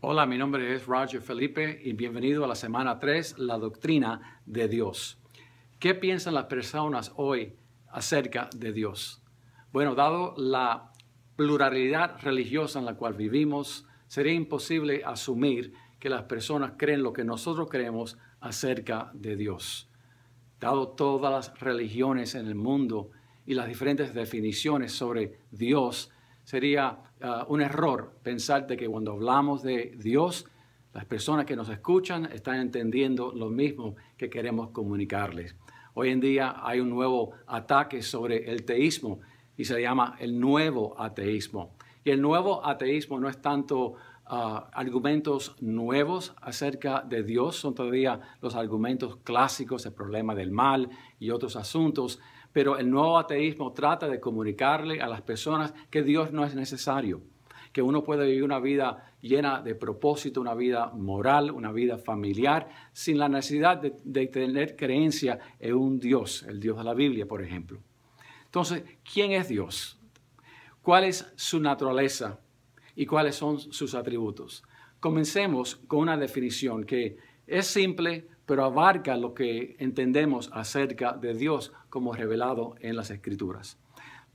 Hola, mi nombre es Roger Felipe y bienvenido a la semana 3, la doctrina de Dios. ¿Qué piensan las personas hoy acerca de Dios? Bueno, dado la pluralidad religiosa en la cual vivimos, sería imposible asumir que las personas creen lo que nosotros creemos acerca de Dios. Dado todas las religiones en el mundo y las diferentes definiciones sobre Dios, sería un error pensar de que cuando hablamos de Dios, las personas que nos escuchan están entendiendo lo mismo que queremos comunicarles. Hoy en día hay un nuevo ataque sobre el teísmo y se llama el nuevo ateísmo. Y el nuevo ateísmo no es tanto argumentos nuevos acerca de Dios, son todavía los argumentos clásicos, el problema del mal y otros asuntos, pero el nuevo ateísmo trata de comunicarle a las personas que Dios no es necesario, que uno puede vivir una vida llena de propósito, una vida moral, una vida familiar, sin la necesidad de tener creencia en un Dios, el Dios de la Biblia, por ejemplo. Entonces, ¿quién es Dios? ¿Cuál es su naturaleza? ¿Y cuáles son sus atributos? Comencemos con una definición que es simple, pero abarca lo que entendemos acerca de Dios como revelado en las Escrituras.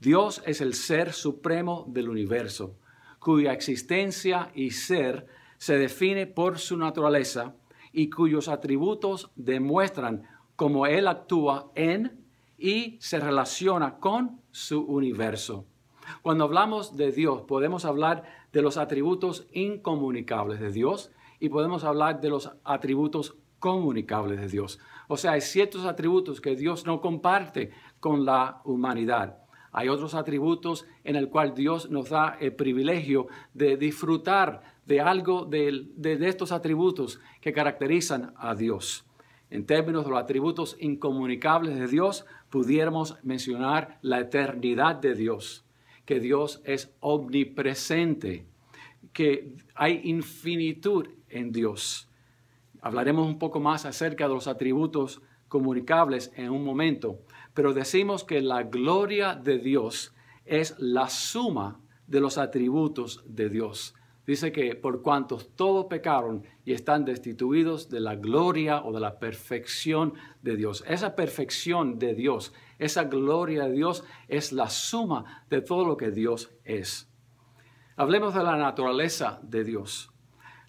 Dios es el ser supremo del universo, cuya existencia y ser se define por su naturaleza y cuyos atributos demuestran cómo Él actúa en y se relaciona con su universo. Cuando hablamos de Dios, podemos hablar de los atributos incomunicables de Dios y podemos hablar de los atributos comunicables de Dios. O sea, hay ciertos atributos que Dios no comparte con la humanidad. Hay otros atributos en el cual Dios nos da el privilegio de disfrutar de algo de estos atributos que caracterizan a Dios. En términos de los atributos incomunicables de Dios, pudiéramos mencionar la eternidad de Dios, que Dios es omnipresente, que hay infinitud en Dios. Hablaremos un poco más acerca de los atributos comunicables en un momento, pero decimos que la gloria de Dios es la suma de los atributos de Dios. Dice que por cuantos todos pecaron y están destituidos de la gloria o de la perfección de Dios. Esa perfección de Dios, esa gloria de Dios es la suma de todo lo que Dios es. Hablemos de la naturaleza de Dios.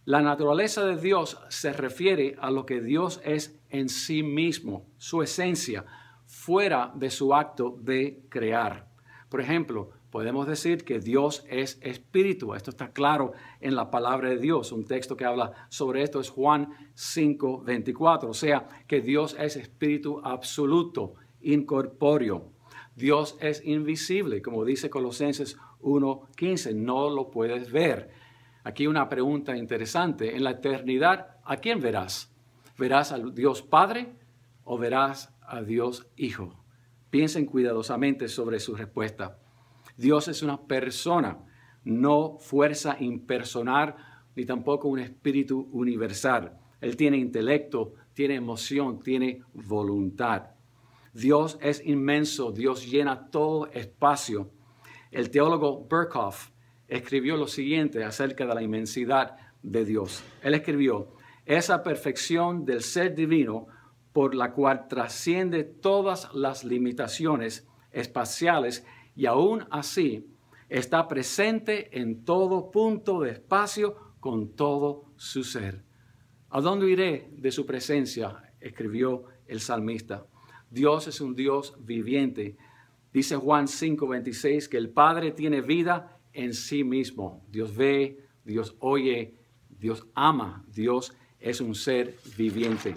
La naturaleza de Dios se refiere a lo que Dios es en sí mismo, su esencia, fuera de su acto de crear. Por ejemplo, podemos decir que Dios es espíritu. Esto está claro en la palabra de Dios. Un texto que habla sobre esto es Juan 5:24. O sea, que Dios es espíritu absoluto, incorpóreo. Dios es invisible, como dice Colosenses 1:15. No lo puedes ver. Aquí una pregunta interesante. En la eternidad, ¿a quién verás? ¿Verás al Dios Padre o verás a Dios Hijo? Piensen cuidadosamente sobre su respuesta. Dios es una persona, no fuerza impersonal, ni tampoco un espíritu universal. Él tiene intelecto, tiene emoción, tiene voluntad. Dios es inmenso, Dios llena todo espacio. El teólogo Berkhoff escribió lo siguiente acerca de la inmensidad de Dios. Él escribió, esa perfección del ser divino por la cual trasciende todas las limitaciones espaciales y aún así está presente en todo punto de espacio con todo su ser. ¿A dónde iré de su presencia?, escribió el salmista. Dios es un Dios viviente. Dice Juan 5:26 que el Padre tiene vida en sí mismo. Dios ve, Dios oye, Dios ama. Dios es un ser viviente.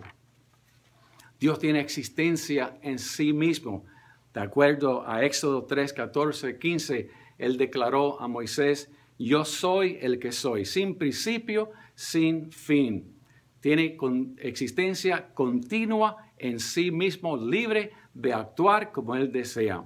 Dios tiene existencia en sí mismo. De acuerdo a Éxodo 3:14-15, Él declaró a Moisés, yo soy el que soy, sin principio, sin fin. Tiene existencia continua en sí mismo, libre de actuar como Él desea.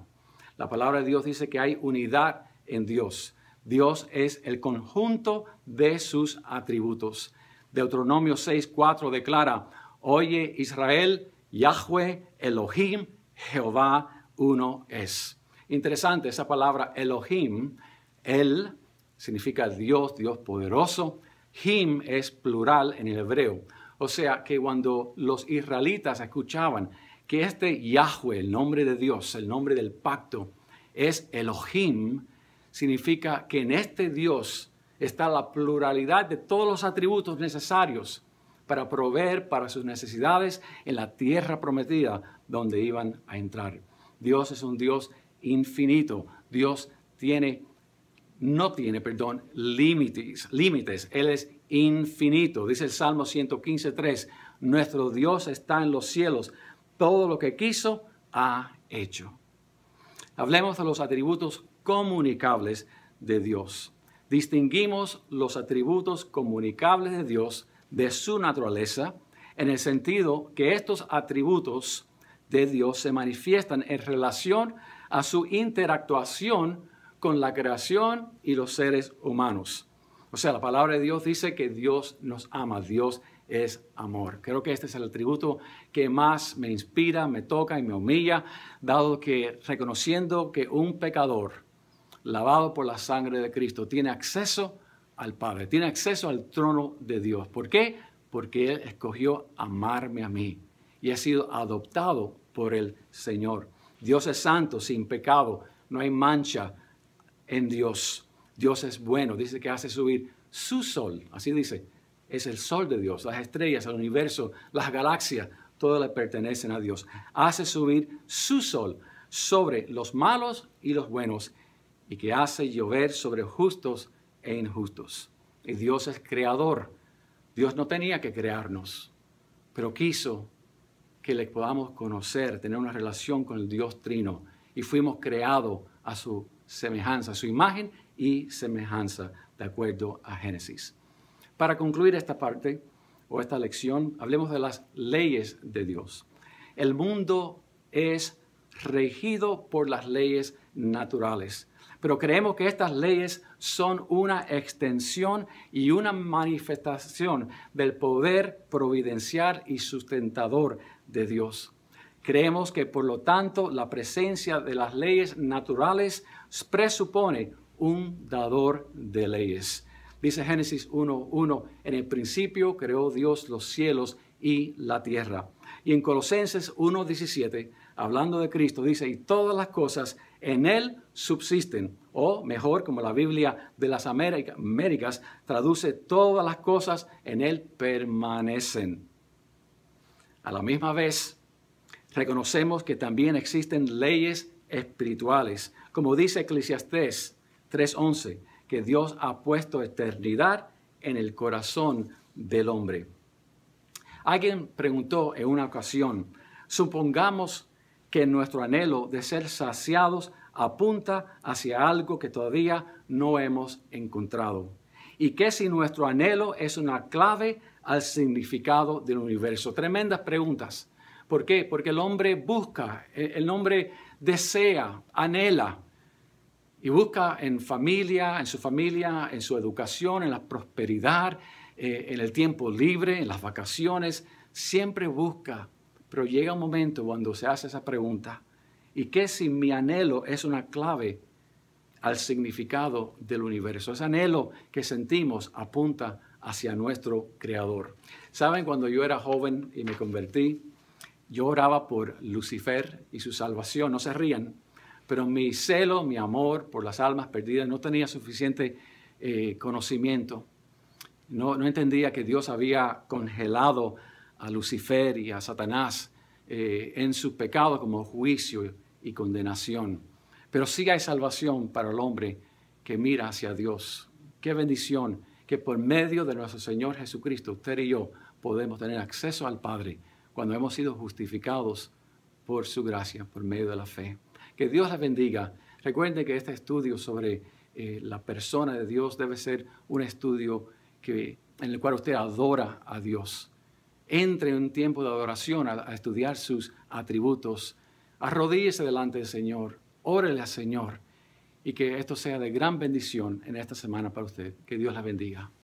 La palabra de Dios dice que hay unidad en Dios. Dios es el conjunto de sus atributos. Deuteronomio 6:4 declara, oye Israel, Yahweh, Elohim, Jehová uno es. Interesante esa palabra Elohim. El significa Dios, Dios poderoso. Him es plural en el hebreo. O sea que cuando los israelitas escuchaban que este Yahweh, el nombre de Dios, el nombre del pacto, es Elohim, significa que en este Dios está la pluralidad de todos los atributos necesarios para proveer para sus necesidades en la tierra prometida donde iban a entrar. Dios es un Dios infinito. Dios no tiene límites. Él es infinito. Dice el Salmo 115:3, nuestro Dios está en los cielos. Todo lo que quiso, ha hecho. Hablemos de los atributos comunicables de Dios. Distinguimos los atributos comunicables de Dios de su naturaleza en el sentido que estos atributos de Dios se manifiestan en relación a su interactuación con la creación y los seres humanos. O sea, la palabra de Dios dice que Dios nos ama, Dios es amor. Creo que este es el atributo que más me inspira, me toca y me humilla, dado que reconociendo que un pecador lavado por la sangre de Cristo tiene acceso al Padre, tiene acceso al trono de Dios. ¿Por qué? Porque Él escogió amarme a mí y ha sido adoptado por el Señor. Dios es santo, sin pecado, no hay mancha en Dios. Dios es bueno, dice que hace subir su sol, así dice, es el sol de Dios, las estrellas, el universo, las galaxias, todas le pertenecen a Dios. Hace subir su sol sobre los malos y los buenos y que hace llover sobre justos e injustos. Y Dios es creador. Dios no tenía que crearnos, pero quiso que le podamos conocer, tener una relación con el Dios Trino. Y fuimos creados a su semejanza, a su imagen y semejanza, de acuerdo a Génesis. Para concluir esta parte o esta lección, hablemos de las leyes de Dios. El mundo es regido por las leyes naturales, pero creemos que estas leyes son una extensión y una manifestación del poder providencial y sustentador de Dios. Creemos que, por lo tanto, la presencia de las leyes naturales presupone un dador de leyes. Dice Génesis 1:1, en el principio creó Dios los cielos y la tierra. Y en Colosenses 1:17, hablando de Cristo, dice, y todas las cosas en Él subsisten. O mejor, como la Biblia de las Américas traduce, todas las cosas en Él permanecen. A la misma vez, reconocemos que también existen leyes espirituales. Como dice Eclesiastés 3:11, que Dios ha puesto eternidad en el corazón del hombre. Alguien preguntó en una ocasión, supongamos que nuestro anhelo de ser saciados apunta hacia algo que todavía no hemos encontrado. ¿Y qué si nuestro anhelo es una clave al significado del universo? Tremendas preguntas. ¿Por qué? Porque el hombre busca, el hombre desea, anhela. Y busca en familia, en su educación, en la prosperidad, en el tiempo libre, en las vacaciones. Siempre busca, pero llega un momento cuando se hace esa pregunta. ¿Y qué si mi anhelo es una clave al significado del universo? Ese anhelo que sentimos apunta hacia nuestro Creador. ¿Saben? Cuando yo era joven y me convertí, yo oraba por Lucifer y su salvación. No se rían. Pero mi celo, mi amor por las almas perdidas no tenía suficiente conocimiento. No entendía que Dios había congelado a Lucifer y a Satanás en su pecado como juicio y condenación. Pero sí hay salvación para el hombre que mira hacia Dios. Qué bendición que por medio de nuestro Señor Jesucristo, usted y yo podemos tener acceso al Padre cuando hemos sido justificados por su gracia, por medio de la fe. Que Dios les bendiga. Recuerden que este estudio sobre la persona de Dios debe ser un estudio en el cual usted adora a Dios. Entre en un tiempo de adoración a estudiar sus atributos. Arrodíllese delante del Señor. Órele al Señor. Y que esto sea de gran bendición en esta semana para usted. Que Dios la bendiga.